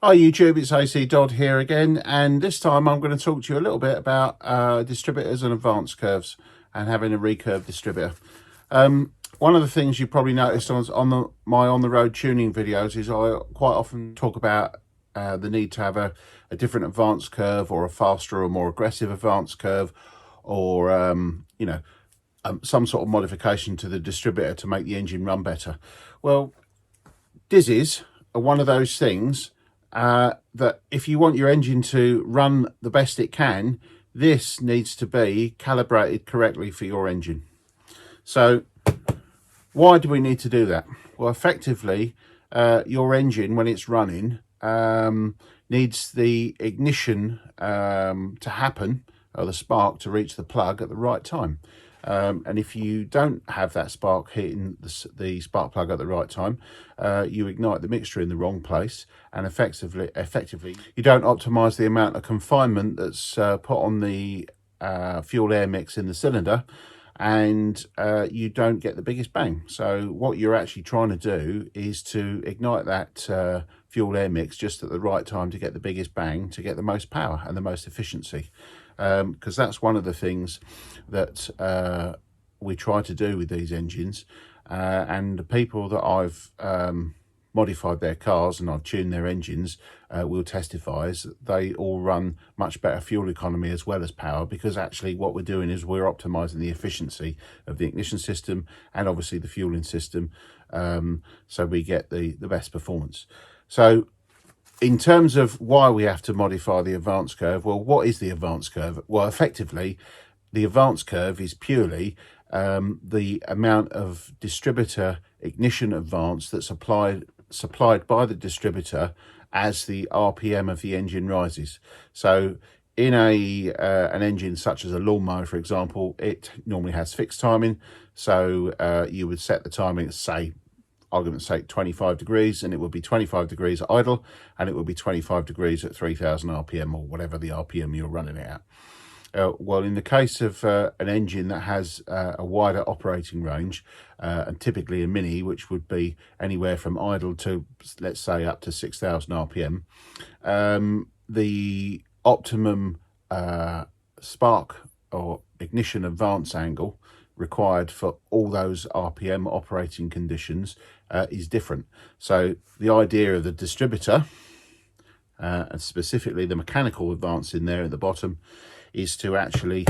Hi YouTube, it's AC Dodd here again, and this time I'm going to talk to you a little bit about distributors and advance curves and having a recurve distributor. One of the things you probably noticed on my on-the-road tuning videos is I quite often talk about the need to have a different advance curve, or a faster or more aggressive advance curve, or some sort of modification to the distributor to make the engine run better. Well, Dizzies are one of those things that if you want your engine to run the best it can, this needs to be calibrated correctly for your engine. So why do we need to do that? Well, effectively, your engine, when it's running, needs the ignition to happen, or the spark to reach the plug at the right time. And if you don't have that spark hitting the spark plug at the right time, you ignite the mixture in the wrong place, and effectively you don't optimize the amount of confinement that's put on the fuel air mix in the cylinder, and you don't get the biggest bang. So what you're actually trying to do is to ignite that fuel air mix just at the right time to get the biggest bang, to get the most power and the most efficiency. Because that's one of the things that we try to do with these engines, and the people that I've modified their cars and I've tuned their engines will testify is that they all run much better fuel economy as well as power, because actually what we're doing is we're optimizing the efficiency of the ignition system and obviously the fueling system, so we get the best performance. So in terms of why we have to modify the advance curve, well, what is the advance curve? Well, effectively, the advance curve is purely the amount of distributor ignition advance that's supplied by the distributor as the RPM of the engine rises. So in an engine such as a lawnmower, for example, it normally has fixed timing. So you would set the timing at, say, argument's sake, 25 degrees, and it would be 25 degrees at idle, and it would be 25 degrees at 3000 RPM, or whatever the RPM you're running it at. Well, in the case of an engine that has a wider operating range, and typically a Mini, which would be anywhere from idle to, let's say, up to 6000 RPM, the optimum spark or ignition advance angle required for all those RPM operating conditions is different. So the idea of the distributor, and specifically the mechanical advance in there at the bottom, is to actually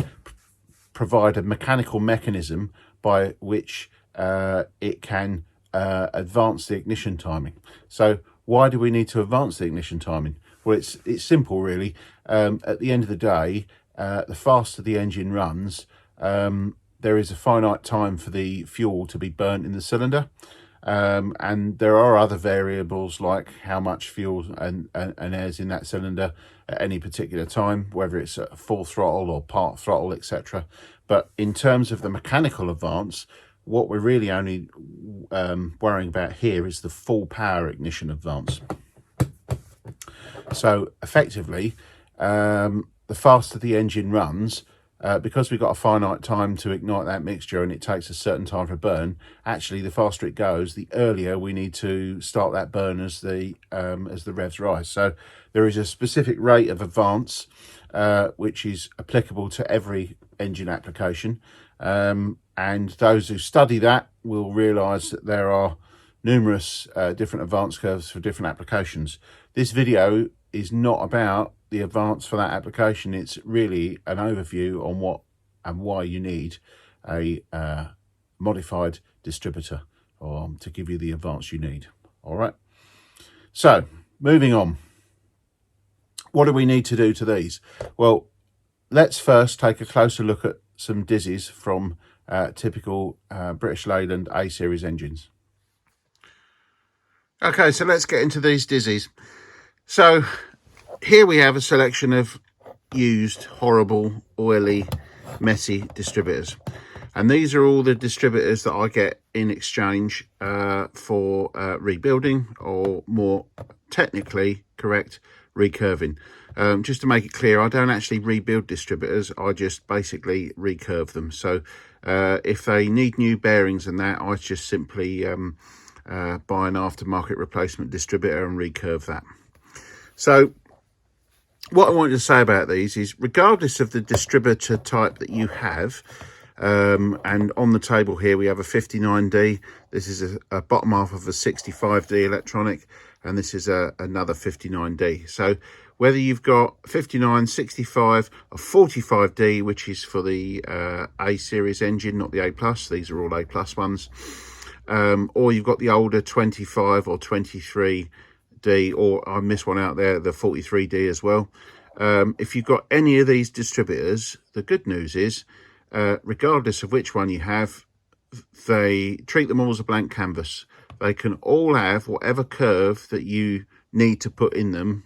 provide a mechanical mechanism by which it can advance the ignition timing. So why do we need to advance the ignition timing? Well, it's simple, really. At the end of the day, the faster the engine runs, there is a finite time for the fuel to be burnt in the cylinder, and there are other variables like how much fuel and air's in that cylinder at any particular time, whether it's at full throttle or part throttle, etc. But in terms of the mechanical advance, what we're really only worrying about here is the full power ignition advance. So effectively, the faster the engine runs, because we've got a finite time to ignite that mixture and it takes a certain time for burn, actually the faster it goes, the earlier we need to start that burn as the revs rise. So there is a specific rate of advance which is applicable to every engine application, and those who study that will realise that there are numerous different advance curves for different applications. This video is not about the advance for that application. It's really an overview on what and why you need a modified distributor, or to give you the advance you need. All right, so moving on, what do we need to do to these? Well, let's first take a closer look at some Dizzies from typical British Leyland A series engines. Okay, so let's get into these Dizzies. So here we have a selection of used, horrible, oily, messy distributors. And these are all the distributors that I get in exchange for rebuilding, or more technically correct, recurving. Just to make it clear, I don't actually rebuild distributors, I just basically recurve them. So if they need new bearings and that, I just simply buy an aftermarket replacement distributor and recurve that. So what I wanted to say about these is, regardless of the distributor type that you have, and on the table here we have a 59D. This is a bottom half of a 65D electronic, and this is another 59D. So whether you've got 59, 65 or 45D, which is for the A series engine, not the A plus, these are all A plus ones, or you've got the older 25 or 23D, or I missed one out there, the 43D as well. If you've got any of these distributors, the good news is, regardless of which one you have, they treat them all as a blank canvas. They can all have whatever curve that you need to put in them.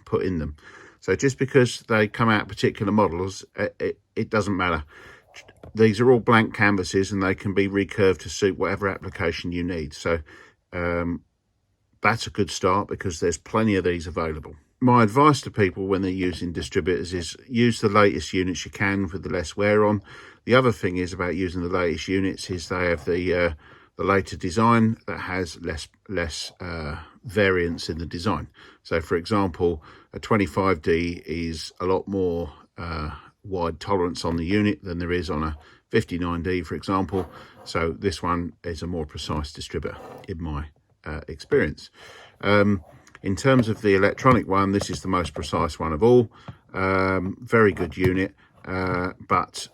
So just because they come out particular models, it doesn't matter. These are all blank canvases, and they can be recurved to suit whatever application you need. So that's a good start, because there's plenty of these available. My advice to people when they're using distributors is use the latest units you can with the less wear on. The other thing is about using the latest units is they have the later design that has less variance in the design. So for example, a 25D is a lot more wide tolerance on the unit than there is on a 59D, for example. So this one is a more precise distributor in my experience. In terms of the electronic one, this is the most precise one of all. Very good unit, but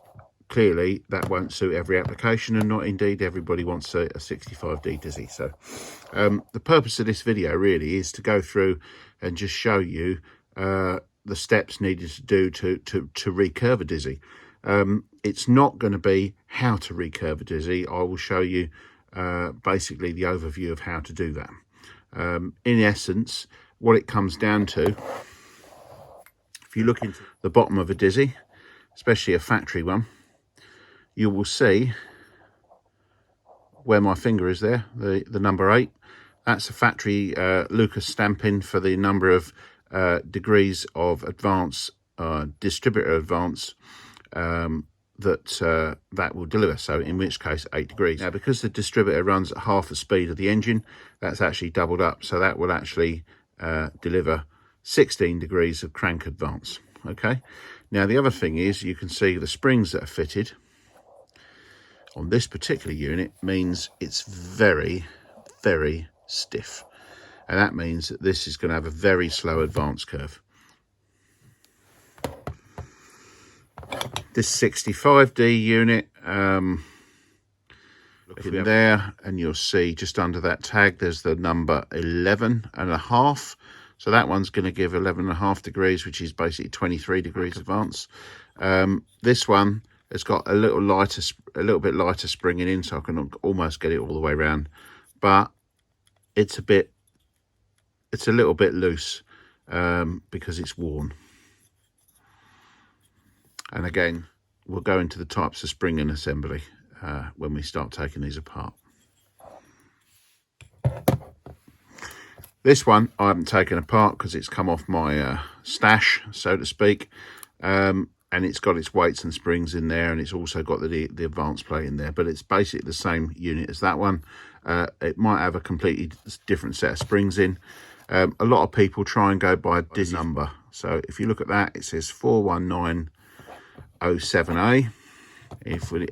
clearly that won't suit every application, and not indeed everybody wants a 65D Dizzy. So the purpose of this video really is to go through and just show you the steps needed to do to recurve a Dizzy. It's not going to be how to recurve a Dizzy. I will show you basically the overview of how to do that. In essence, what it comes down to, if you look into the bottom of a Dizzy, especially a factory one, you will see where my finger is there, the number 8. That's a factory Lucas stamping for the number of degrees of advance, distributor advance, that will deliver. So in which case 8 degrees. Now, because the distributor runs at half the speed of the engine, that's actually doubled up, so that will actually deliver 16 degrees of crank advance. Okay, now the other thing is, you can see the springs that are fitted on this particular unit means it's very, very stiff, and that means that this is going to have a very slow advance curve. This 65D unit, look in there and you'll see just under that tag there's the number 11.5. So that one's going to give 11.5 degrees, which is basically 23 degrees advance. This one has got a little bit lighter springing in, so I can almost get it all the way around, but it's a little bit loose because it's worn. And again, we'll go into the types of spring and assembly when we start taking these apart. This one I haven't taken apart because it's come off my stash, so to speak, and it's got its weights and springs in there, and it's also got the advance plate in there, but it's basically the same unit as that one. It might have a completely different set of springs in. A lot of people try and go by a Dizzy number. So if you look at that, it says 41907A.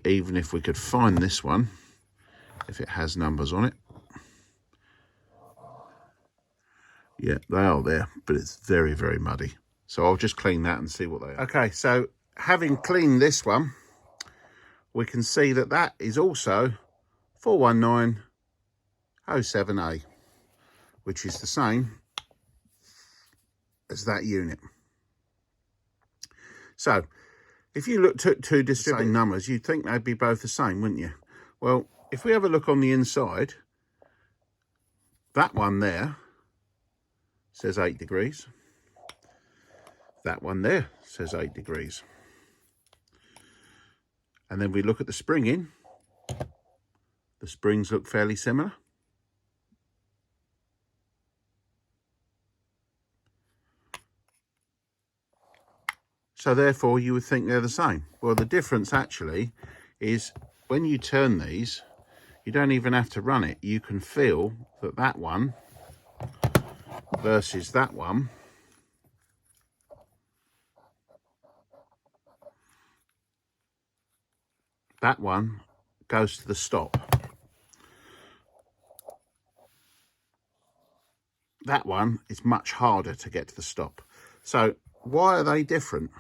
Even if we could find this one, if it has numbers on it. Yeah, they are there, but it's very, very muddy. So I'll just clean that and see what they are. Okay, so having cleaned this one, we can see that that is also 41907A, which is the same as that unit. So if you took two distinct numbers, you'd think they'd be both the same, wouldn't you? Well, if we have a look on the inside, that one there says 8 degrees. That one there says 8 degrees. And then we look at the springing. The springs look fairly similar. So therefore you would think they're the same. Well, the difference actually is when you turn these, you don't even have to run it. You can feel that that one versus that one that one goes to the stop. That one is much harder to get to the stop. So why are they different?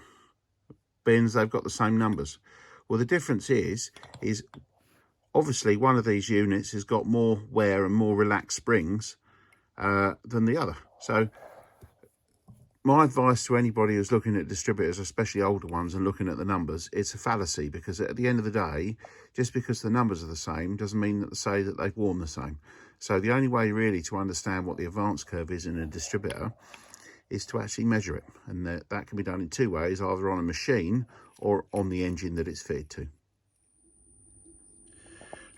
Being they've got the same numbers. Well, the difference is obviously one of these units has got more wear and more relaxed springs than the other. So my advice to anybody who's looking at distributors, especially older ones, and looking at the numbers, it's a fallacy, because at the end of the day, just because the numbers are the same doesn't mean that they say that they've worn the same. So the only way really to understand what the advance curve is in a distributor is to actually measure it, and that can be done in two ways, either on a machine or on the engine that it's fitted to.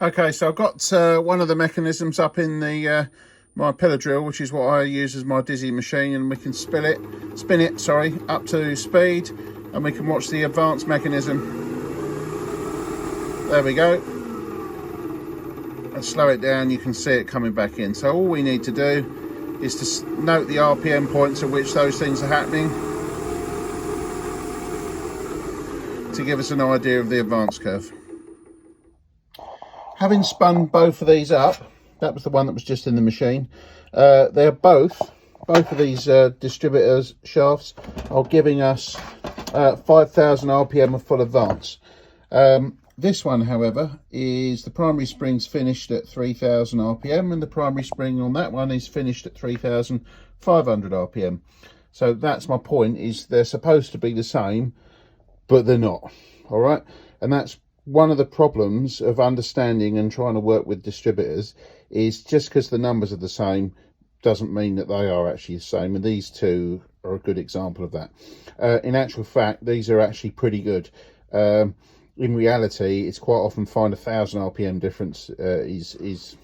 Okay, so I've got one of the mechanisms up in the my pillar drill, which is what I use as my Dizzy machine, and we can spin it up to speed, and we can watch the advanced mechanism. There we go. And slow it down, you can see it coming back in. So all we need to do is to note the RPM points at which those things are happening to give us an idea of the advance curve. Having spun both of these up, that was the one that was just in the machine, they're both of these distributors shafts are giving us 5,000 RPM of full advance. This one, however, is the primary spring's finished at 3,000 RPM, and the primary spring on that one is finished at 3,500 RPM. So that's my point, is they're supposed to be the same, but they're not. All right, and that's one of the problems of understanding and trying to work with distributors, is just because the numbers are the same doesn't mean that they are actually the same, and these two are a good example of that. In actual fact, these are actually pretty good. In reality, it's quite often find 1,000 RPM difference is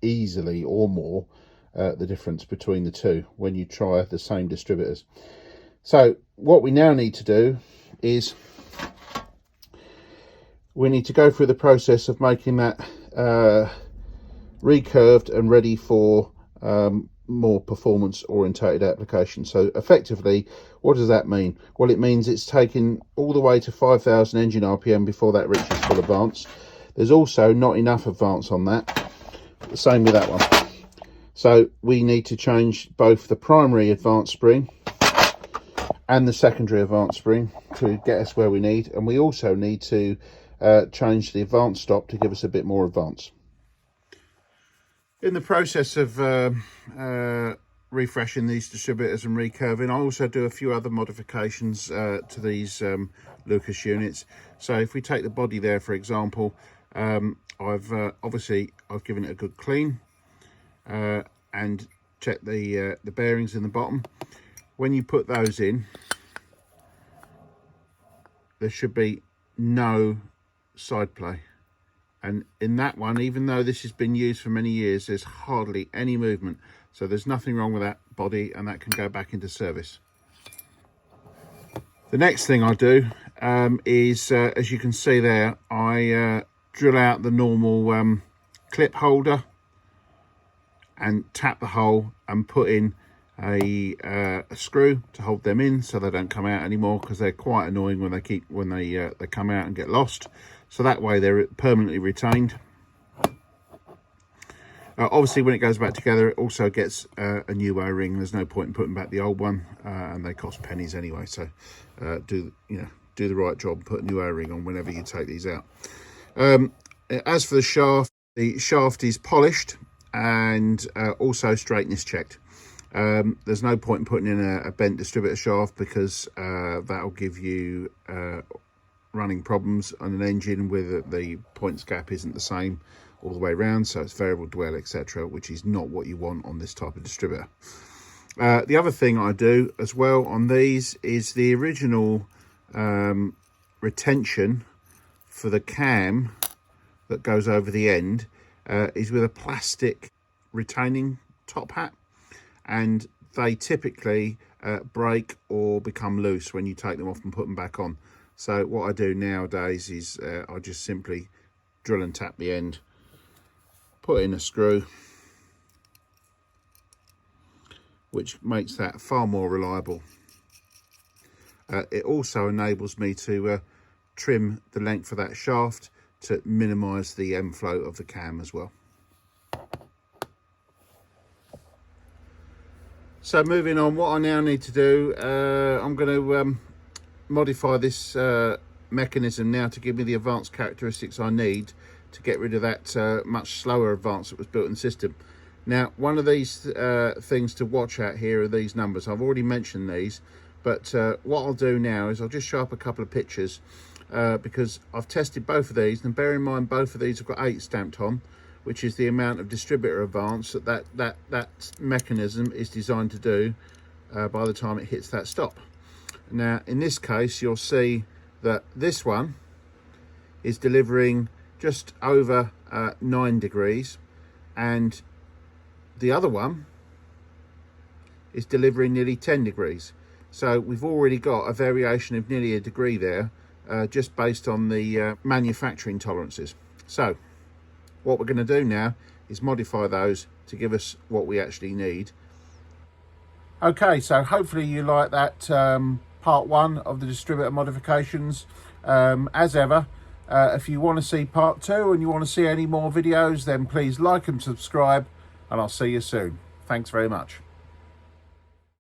easily or more the difference between the two when you try the same distributors. So what we now need to do is we need to go through the process of making that recurved and ready for more performance orientated application. So effectively, what does that mean? Well, it means it's taking all the way to 5,000 engine RPM before that reaches full advance. There's also not enough advance on that. The same with that one. So we need to change both the primary advance spring and the secondary advance spring to get us where we need, and we also need to change the advance stop to give us a bit more advance. In the process of refreshing these distributors and recurving, I also do a few other modifications to these Lucas units. So if we take the body there, for example, I've given it a good clean and checked the bearings in the bottom. When you put those in, there should be no side play. And in that one, even though this has been used for many years, there's hardly any movement. So there's nothing wrong with that body, and that can go back into service. The next thing I do is, as you can see there, I drill out the normal clip holder and tap the hole and put in a screw to hold them in so they don't come out anymore, because they're quite annoying when they come out and get lost. So that way they're permanently retained. Obviously, when it goes back together, it also gets a new O-ring. There's no point in putting back the old one, and they cost pennies anyway. So do the right job and put a new O-ring on whenever you take these out. As for the shaft is polished and also straightness checked. There's no point in putting in a bent distributor shaft, because that'll give you running problems on an engine where the points gap isn't the same all the way around, so it's variable dwell, etc., which is not what you want on this type of distributor. The other thing I do as well on these is the original retention for the cam that goes over the end is with a plastic retaining top hat, and they typically break or become loose when you take them off and put them back on. So what I do nowadays is I just simply drill and tap the end, put in a screw, which makes that far more reliable. It also enables me to trim the length of that shaft to minimize the end flow of the cam as well. So moving on, what I now need to do, I'm going to modify this mechanism now to give me the advanced characteristics I need to get rid of that much slower advance that was built in the system. Now, one of these things to watch out here are these numbers. I've already mentioned these, but what I'll do now is I'll just show up a couple of pictures because I've tested both of these, and bear in mind both of these have got 8 stamped on, which is the amount of distributor advance that mechanism is designed to do by the time it hits that stop. Now, in this case, you'll see that this one is delivering just over 9 degrees, and the other one is delivering nearly 10 degrees. So we've already got a variation of nearly a degree there, just based on the manufacturing tolerances. So what we're going to do now is modify those to give us what we actually need. Okay, so hopefully you like that part 1 of the distributor modifications. As ever, if you want to see part 2 and you want to see any more videos, then please like and subscribe, and I'll see you soon. Thanks very much.